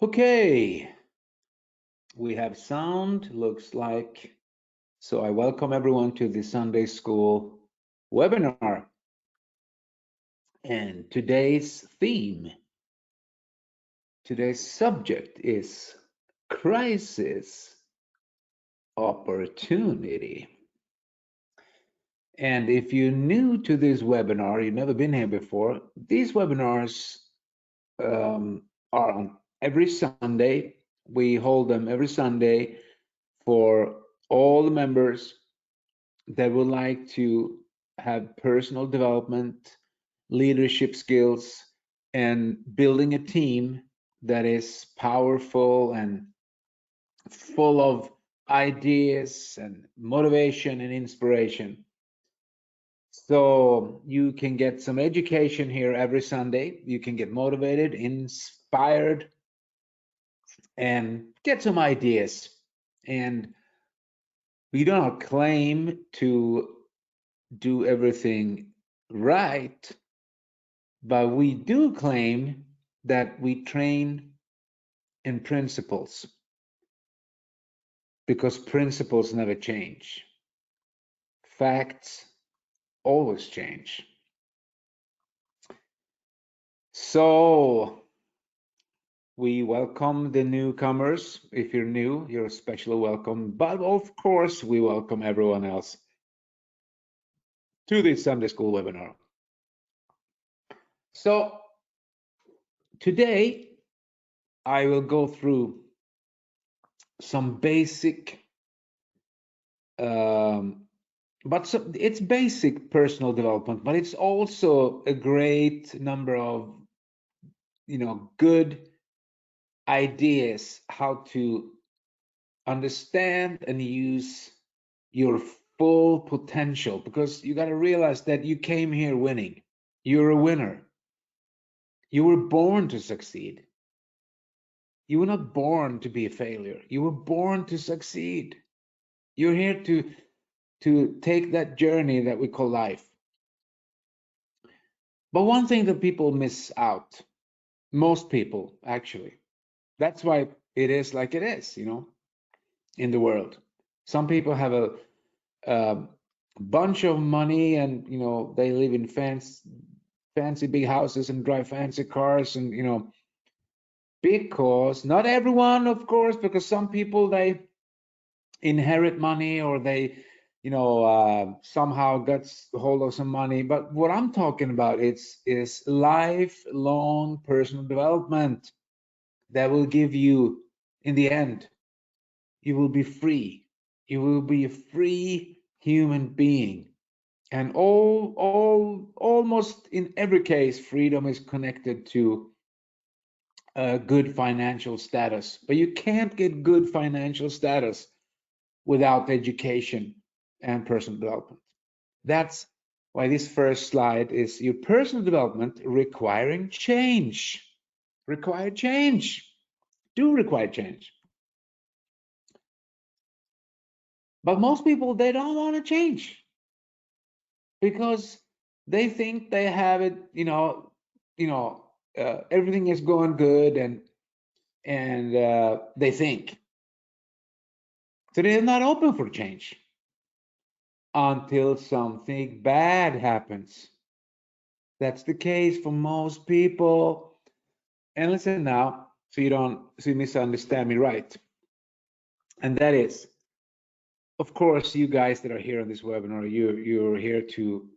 Okay, we have sound, looks like. So I welcome everyone to the Sunday School webinar. And today's subject is crisis opportunity. And if you're new to this webinar, you've never been here before, these webinars are on every Sunday. We hold them every Sunday for all the members that would like to have personal development, leadership skills, and building a team that is powerful and full of ideas and motivation and inspiration. So you can get some education here every Sunday. You can get motivated, inspired, and get some ideas. And we do not claim to do everything right, but we do claim that we train in principles because principles never change. Facts always change. So we welcome the newcomers. If you're new, you're especially welcome. But of course, we welcome everyone else to this Sunday School webinar. So today, I will go through some basic, it's basic personal development, but it's also a great number of, good ideas how to understand and use your full potential, because you got to realize that you came here winning. You're a winner. You were born to succeed. You were not born to be a failure. You were born to succeed. You're here to take that journey that we call life. But one thing that people miss out, most people actually, that's why it is like it is, in the world. Some people have a bunch of money and, they live in fancy big houses and drive fancy cars and, because not everyone, of course, because some people, they inherit money or they somehow gets hold of some money. But what I'm talking about is lifelong personal development that will give you, in the end, you will be free. You will be a free human being. And almost in every case, freedom is connected to a good financial status. But you can't get good financial status without education and personal development. That's why this first slide is your personal development requiring change. Require change. Do require change. But most people, they don't want to change because they think they have it, everything is going good and they think. So they're not open for change until something bad happens. That's the case for most people. And listen now, so you misunderstand me right. And that is, of course, you guys that are here on this webinar, you're here to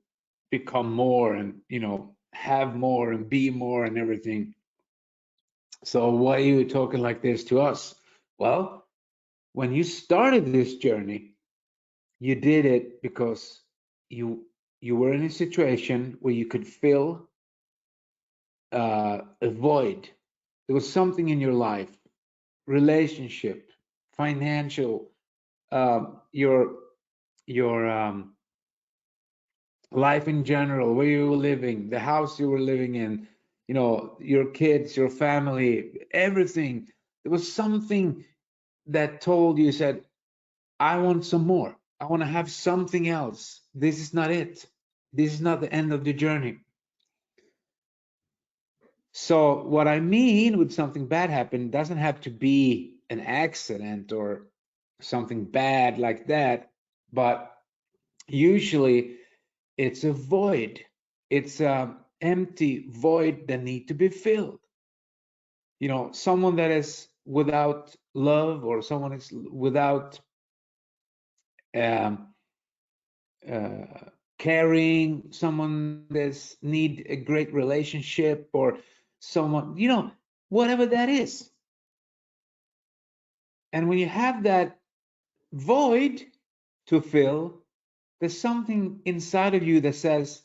become more and have more and be more and everything. So why are you talking like this to us? Well, when you started this journey, you did it because you were in a situation where you could fill a void. There was something in your life, relationship, financial, your life in general, where you were living, the house you were living in, your kids, your family, everything. There was something that told you, said, I want some more. I want to have something else. This is not it. This is not the end of the journey. So what I mean with something bad happen doesn't have to be an accident or something bad like that, but usually it's a void. It's a empty void that need to be filled. Someone that is without love, or someone is without um, caring, someone that's need a great relationship, or someone, whatever that is. And when you have that void to fill, there's something inside of you that says,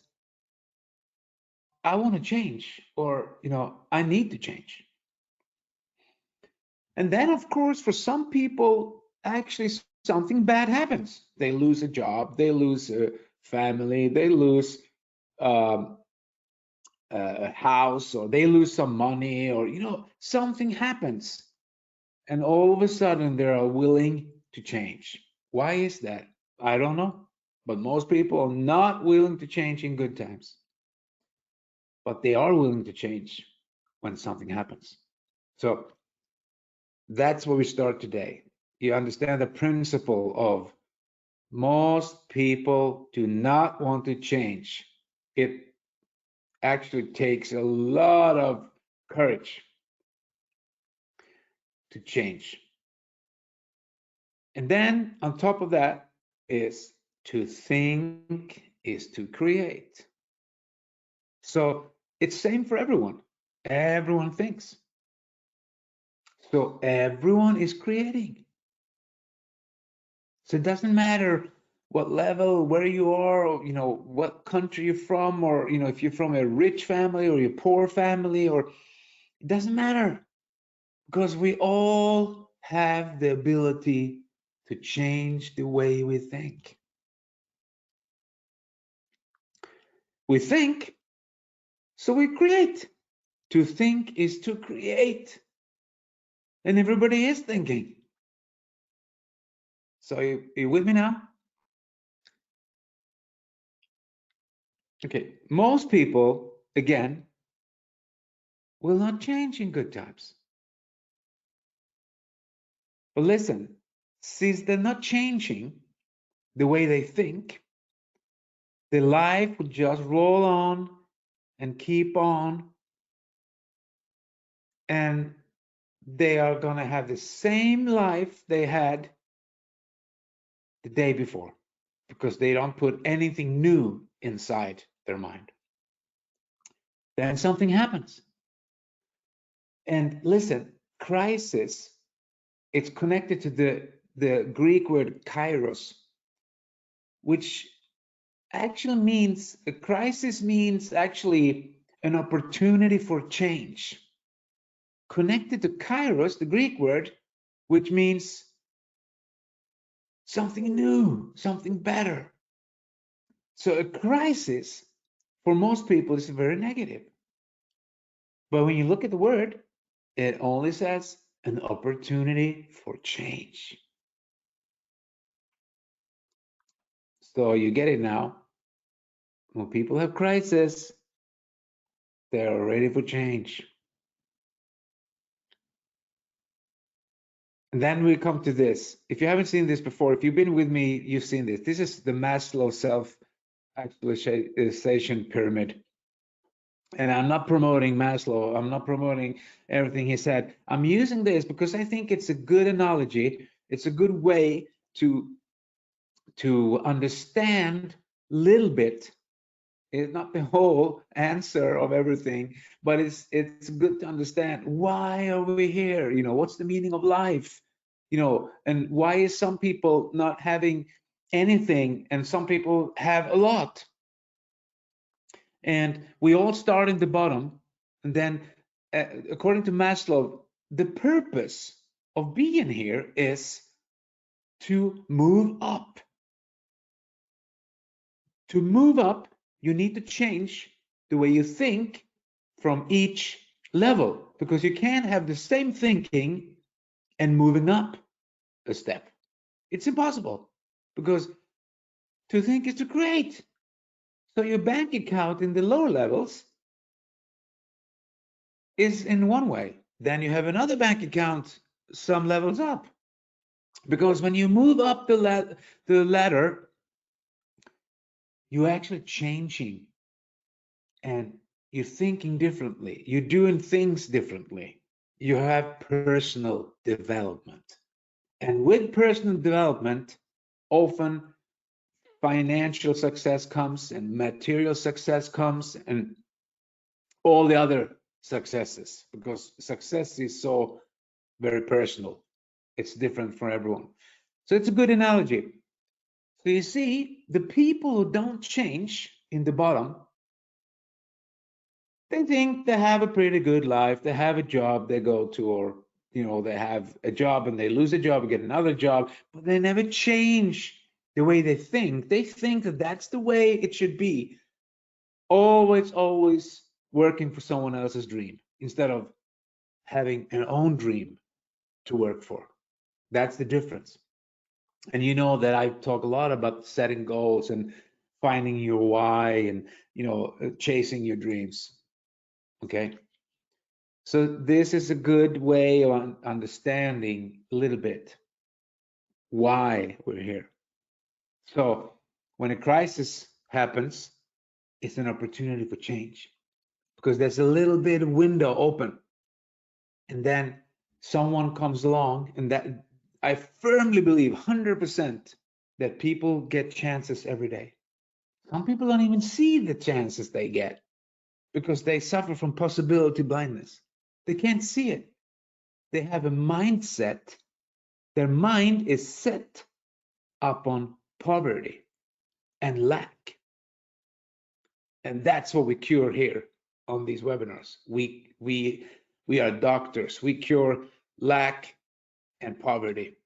I want to change, or, I need to change. And then, of course, for some people, actually something bad happens. They lose a job, they lose a family, they lose um, a house, or they lose some money, or, something happens. And all of a sudden, they are willing to change. Why is that? I don't know. But most people are not willing to change in good times. But they are willing to change when something happens. So that's where we start today. You understand the principle of most people do not want to change. It actually takes a lot of courage to change. And then on top of that is to think is to create. So it's same for everyone. Everyone thinks. So everyone is creating. So it doesn't matter what level, where you are, or what country you're from, or if you're from a rich family or a poor family, or it doesn't matter, because we all have the ability to change the way we think. We think, so we create. To think is to create. And everybody is thinking. So you with me now? Okay, most people, again, will not change in good times. But listen, since they're not changing the way they think, the life will just roll on and keep on, and they are going to have the same life they had the day before, because they don't put anything new inside their mind. Then something happens. And listen, crisis, it's connected to the Greek word kairos, which actually means, a crisis means actually an opportunity for change. Connected to kairos, the Greek word, which means something new, something better. So a crisis for most people is very negative. But when you look at the word, it only says an opportunity for change. So you get it now. When people have crisis, they're ready for change. And then we come to this. If you haven't seen this before, if you've been with me, you've seen this. This is the Maslow self-actualization pyramid. And I'm not promoting Maslow. I'm not promoting everything he said. I'm using this because I think it's a good analogy. It's a good way to understand a little bit. It's not the whole answer of everything, but it's good to understand, why are we here? What's the meaning of life? And why is some people not having anything and some people have a lot? And we all start in the bottom, and then according to Maslow, the purpose of being here is to move up. To move up, you need to change the way you think from each level, because you can't have the same thinking and moving up a step. It's impossible, because to think is to create. So your bank account in the lower levels is in one way. Then you have another bank account some levels up. Because when you move up the ladder, you're actually changing and you're thinking differently. You're doing things differently. You have personal development. And with personal development, often financial success comes and material success comes and all the other successes, because success is so very personal. It's different for everyone. So it's a good analogy. So you see, the people who don't change in the bottom, they think they have a pretty good life. They have a job they go to, or they have a job and they lose a job and get another job, but they never change the way they think. They think that that's the way it should be. Always working for someone else's dream instead of having an own dream to work for. That's the difference. And you know that I talk a lot about setting goals and finding your why and chasing your dreams. Okay. So this is a good way of understanding a little bit why we're here. So when a crisis happens, it's an opportunity for change because there's a little bit of window open, and then someone comes along, and that I firmly believe 100% that people get chances every day. Some people don't even see the chances they get because they suffer from possibility blindness. They can't see it. They have a mindset. Their mind is set upon poverty and lack. And that's what we cure here on these webinars. We are doctors. We cure lack and poverty.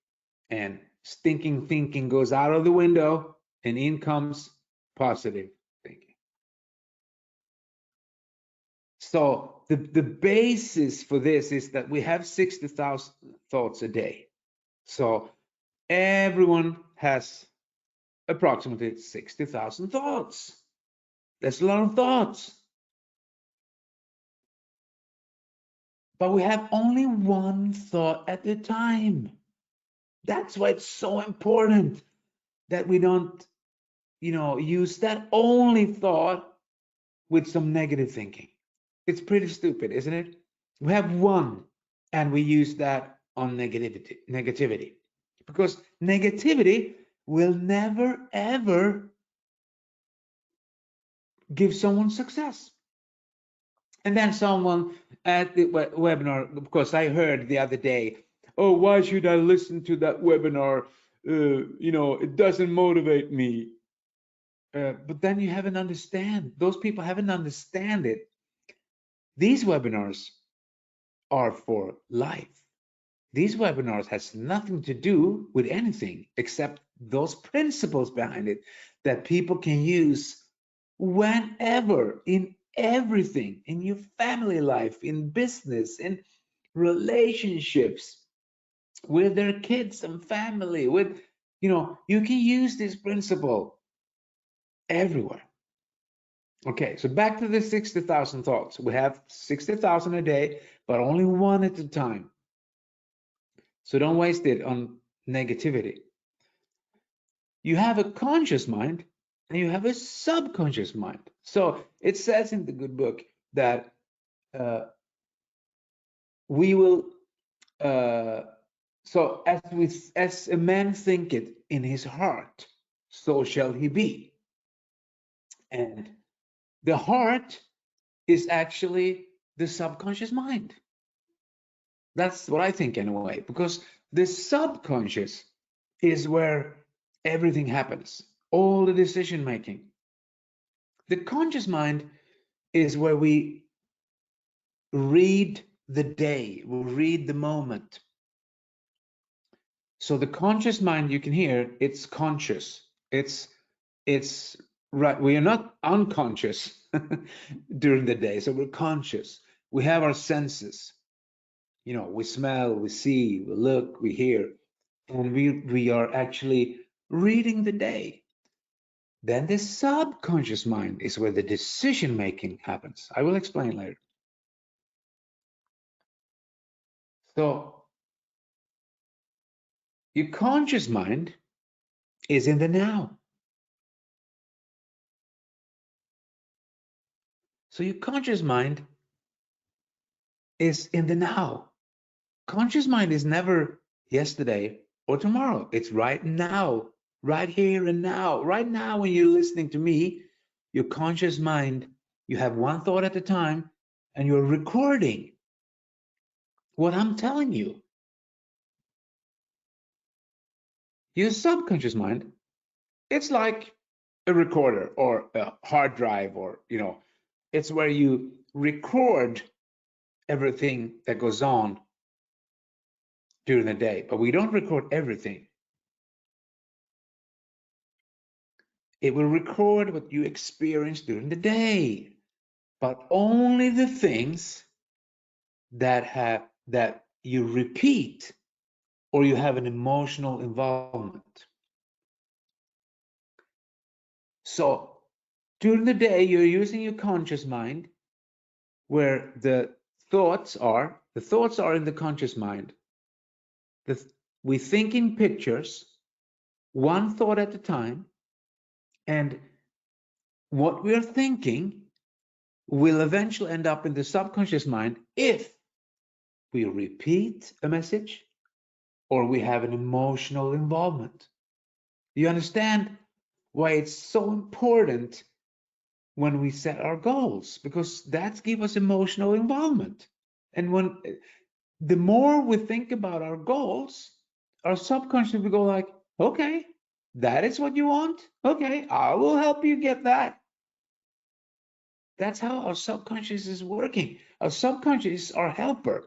And stinking thinking goes out of the window, and in comes positive thinking. So the basis for this is that we have 60,000 thoughts a day. So everyone has approximately 60,000 thoughts. That's a lot of thoughts. But we have only one thought at a time. That's why it's so important that we don't, use that only thought with some negative thinking. It's pretty stupid, isn't it? We have one and we use that on negativity. Because negativity will never ever give someone success. And then someone at the webinar, of course, I heard the other day, oh, why should I listen to that webinar? It doesn't motivate me. But then you haven't understand. Those people haven't understand it. These webinars are for life. These webinars has nothing to do with anything except those principles behind it that people can use whenever, in everything, in your family life, in business, in relationships, with their kids and family, you can use this principle everywhere. Okay, so back to the 60,000 thoughts. We have 60,000 a day, but only one at a time. So don't waste it on negativity. You have a conscious mind and you have a subconscious mind. So it says in the good book that we will, so as a man thinketh in his heart, so shall he be. And the heart is actually the subconscious mind. That's what I think anyway, because the subconscious is where everything happens, all the decision making. The conscious mind is where we read the day, we read the moment. So the conscious mind, you can hear, it's conscious. It's right. We are not unconscious during the day, so we're conscious. We have our senses. We smell, we see, we look, we hear, and we are actually reading the day. Then the subconscious mind is where the decision making happens. I will explain later. So your conscious mind is in the now. So your conscious mind is in the now. Conscious mind is never yesterday or tomorrow. It's right now, right here and now. Right now, when you're listening to me, your conscious mind, you have one thought at a time and you're recording what I'm telling you. Your subconscious mind, it's like a recorder or a hard drive, or, it's where you record everything that goes on during the day, but we don't record everything. It will record what you experience during the day, but only the things that you repeat or you have an emotional involvement. So during the day, you're using your conscious mind, where the thoughts are in the conscious mind. We think in pictures, one thought at a time, and what we're thinking will eventually end up in the subconscious mind if we repeat a message or we have an emotional involvement. You understand why it's so important when we set our goals, because that gives us emotional involvement. And when the more we think about our goals, our subconscious will go like, okay, that is what you want. Okay, I will help you get that. That's how our subconscious is working. Our subconscious is our helper.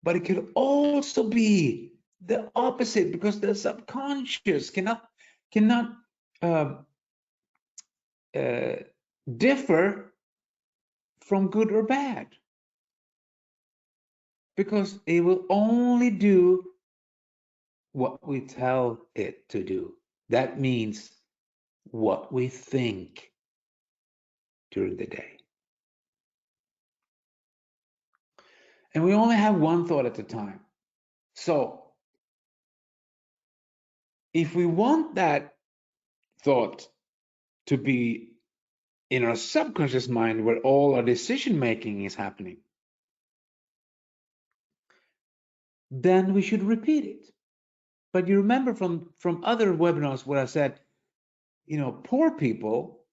But it could also be the opposite, because the subconscious cannot uh, uh, differ from good or bad, because it will only do what we tell it to do. That means what we think during the day. And we only have one thought at a time. So if we want that thought to be in our subconscious mind, where all our decision making is happening, then we should repeat it. But you remember from other webinars where I said, poor people,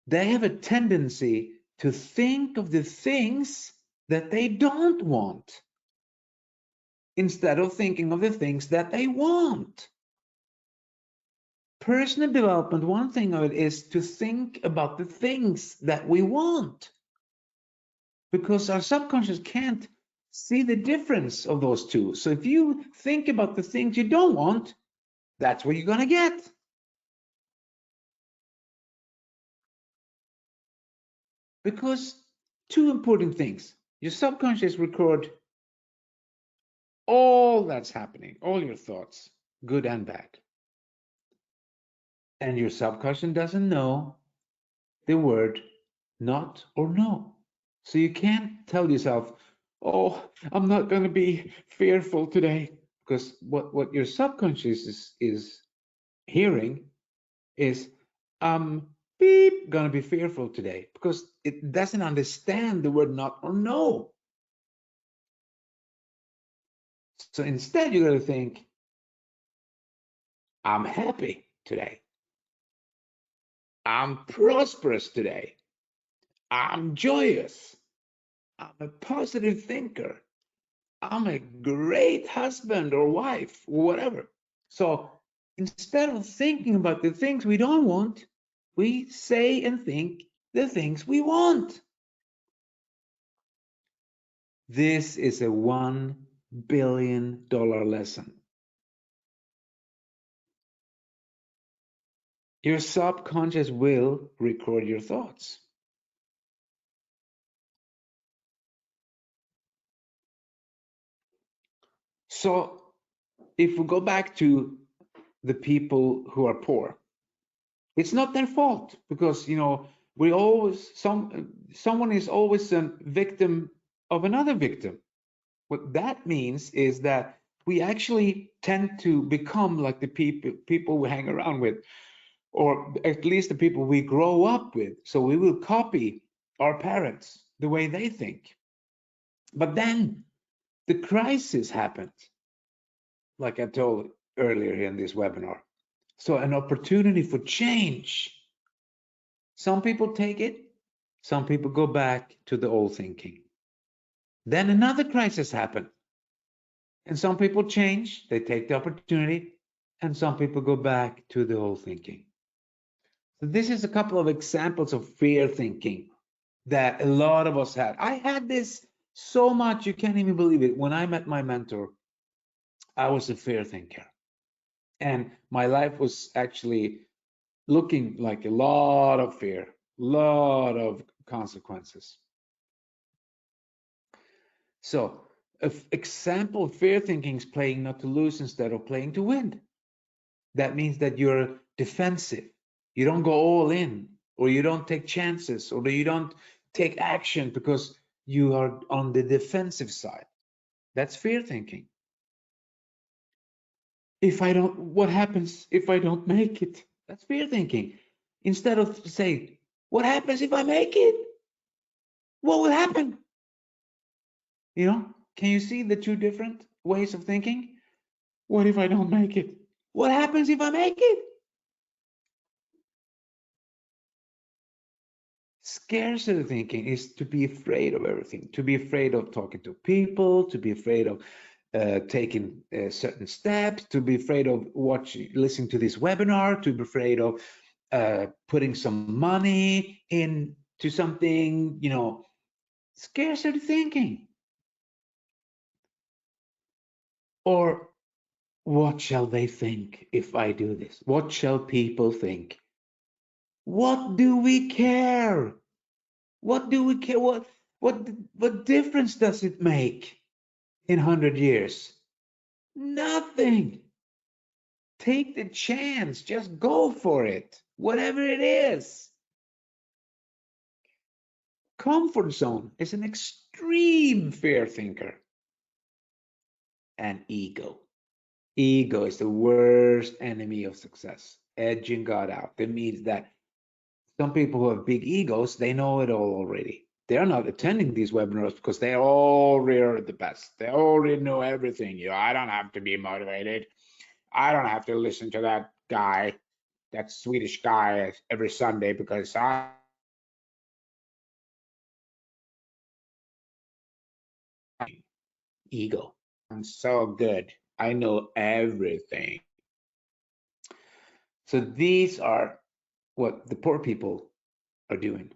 they have a tendency to think of the things that they don't want instead of thinking of the things that they want. Personal development, one thing of it is to think about the things that we want, because our subconscious can't see the difference of those two. So if you think about the things you don't want, that's what you're going to get. Because two important things: your subconscious record all that's happening, all your thoughts, good and bad. And your subconscious doesn't know the word not or no. So you can't tell yourself, oh, I'm not going to be fearful today. Because what your subconscious is hearing is, I'm going to be fearful today, because it doesn't understand the word not or no. So instead, you're going to think, I'm happy today. I'm prosperous today. I'm joyous. I'm a positive thinker. I'm a great husband or wife, or whatever. So instead of thinking about the things we don't want, we say and think the things we want. This is a $1 billion lesson. Your subconscious will record your thoughts. So if we go back to the people who are poor, it's not their fault, because we always someone is always a victim of another victim. What that means is that we actually tend to become like the people we hang around with, or at least the people we grow up with. So we will copy our parents, the way they think. But then the crisis happened, like I told earlier in this webinar. So an opportunity for change. Some people take it, some people go back to the old thinking. Then another crisis happened, and some people change, they take the opportunity, and some people go back to the old thinking. So this is a couple of examples of fear thinking that a lot of us had. I had this so much, you can't even believe it. When I met my mentor, I was a fear thinker. And my life was actually looking like a lot of fear, a lot of consequences. So, an example of fear thinking is playing not to lose instead of playing to win. That means that you're defensive. You don't go all in, or you don't take chances, or you don't take action because you are on the defensive side. That's fear thinking. What happens if I don't make it? That's fear thinking. Instead of saying, what happens if I make it? What will happen? You know, can you see the two different ways of thinking? What if I don't make it? What happens if I make it? Scarcity thinking is to be afraid of everything, to be afraid of talking to people, to be afraid of taking certain steps, to be afraid of listening to this webinar, to be afraid of putting some money into something, you know, scarcity thinking. Or what shall they think if I do this? What shall people think? What do we care? What do we care? What difference does it make in 100 years? Nothing. Take the chance. Just go for it. Whatever it is. Comfort zone is an extreme fear thinker. And ego. Ego is the worst enemy of success. Edging God out. That means that some people who have big egos, they know it all already. They're not attending these webinars because they already are the best. They already know everything. You know, I don't have to be motivated. I don't have to listen to that guy, that Swedish guy every Sunday because I ego. I'm so good. I know everything. So these are what the poor people are doing.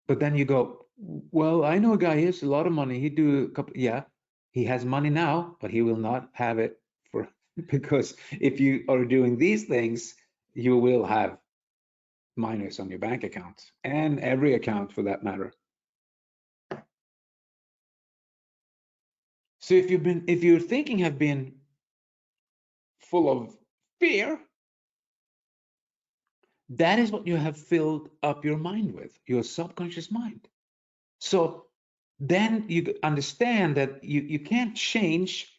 But then you go, well, I know a guy, he has a lot of money. He do a couple, yeah, he has money now, but he will not have it for, because if you are doing these things, you will have minus on your bank account and every account for that matter. So if your thinking have been full of fear, that is what you have filled up your mind with, your subconscious mind. So then you understand that you can't change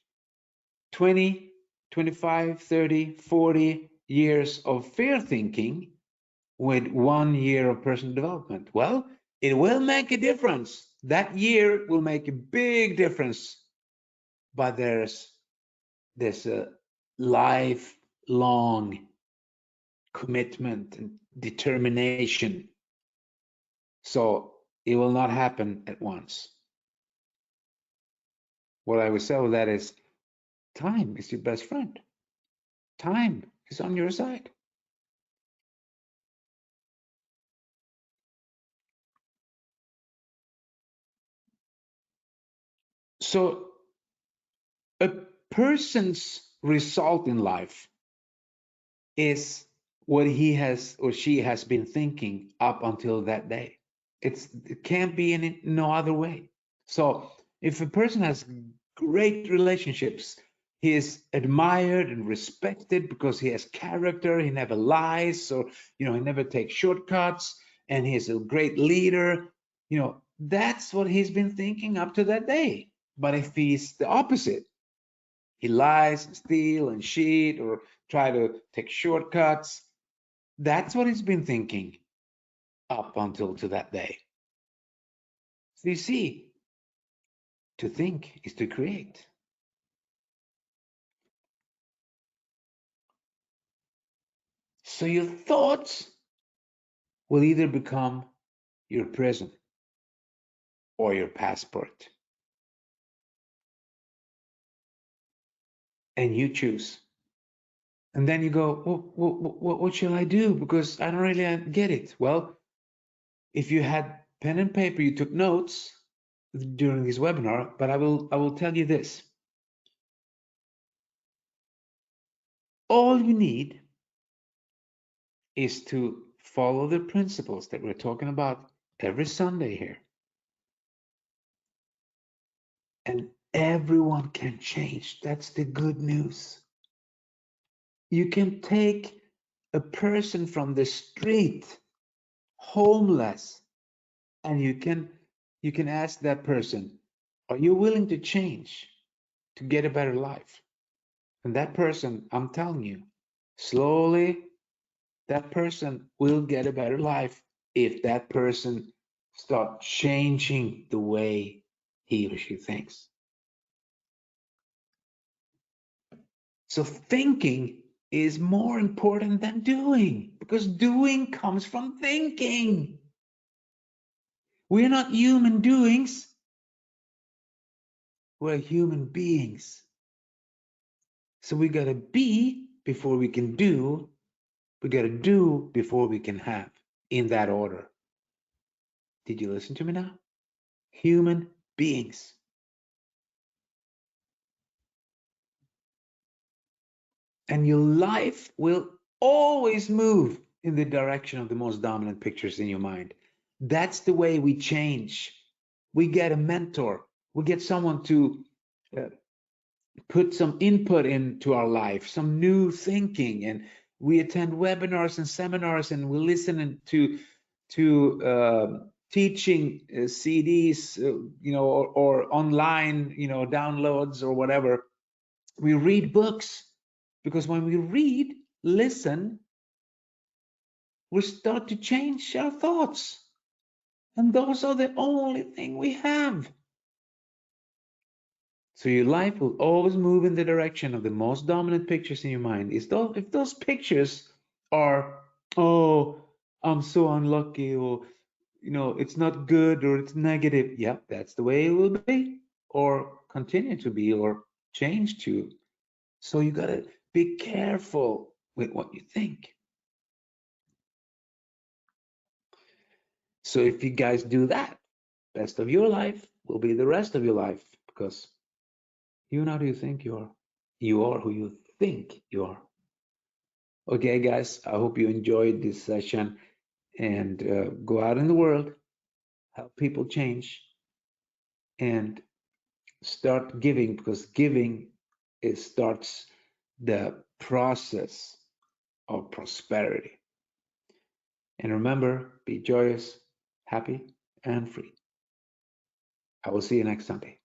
20, 25, 30, 40 years of fear thinking with 1 year of personal development. Well, it will make a difference. That year will make a big difference, but there's a lifelong commitment and determination. So it will not happen at once. What I would say with that is time is your best friend. Time is on your side. So a person's result in life is what he has or she has been thinking up until that day. It can't be in no other way. So if a person has great relationships, he is admired and respected because he has character, he never lies, or he never takes shortcuts, and he's a great leader, that's what he's been thinking up to that day. But if he's the opposite, he lies and steal and cheat or try to take shortcuts, that's what he's been thinking up until to that day. So you see, to think is to create. So your thoughts will either become your prison or your passport. And you choose. And then you go, what shall I do? Because I don't really get it. Well, if you had pen and paper, you took notes during this webinar, but I will tell you this. All you need is to follow the principles that we're talking about every Sunday here. And everyone can change. That's the good news. You can take a person from the street, homeless, and you can ask that person, are you willing to change to get a better life? And that person, I'm telling you, slowly that person will get a better life if that person start changing the way he or she thinks. So thinking is more important than doing, because doing comes from thinking. We're not human doings. We're human beings. So we got to be before we can do. We got to do before we can have, in that order. Did you listen to me now? Human beings. And your life will always move in the direction of the most dominant pictures in your mind. That's the way we change. We get a mentor. We get someone to put some input into our life, some new thinking, and we attend webinars and seminars, and we listen to teaching CDs, or online, downloads or whatever. We read books, because when we read, listen, we start to change our thoughts, and those are the only thing we have. So your life will always move in the direction of the most dominant pictures in your mind. If those pictures are, oh, I'm so unlucky, or it's not good, or it's negative, yeah, that's the way it will be, or continue to be, or change to. So you gotta be careful with what you think. So if you guys do that, best of your life will be the rest of your life, because you're not who you think you are. You are who you think you are. Okay, guys, I hope you enjoyed this session, and go out in the world, help people change, and start giving, because giving starts the process of prosperity. And remember, be joyous, happy, and free. I will see you next Sunday.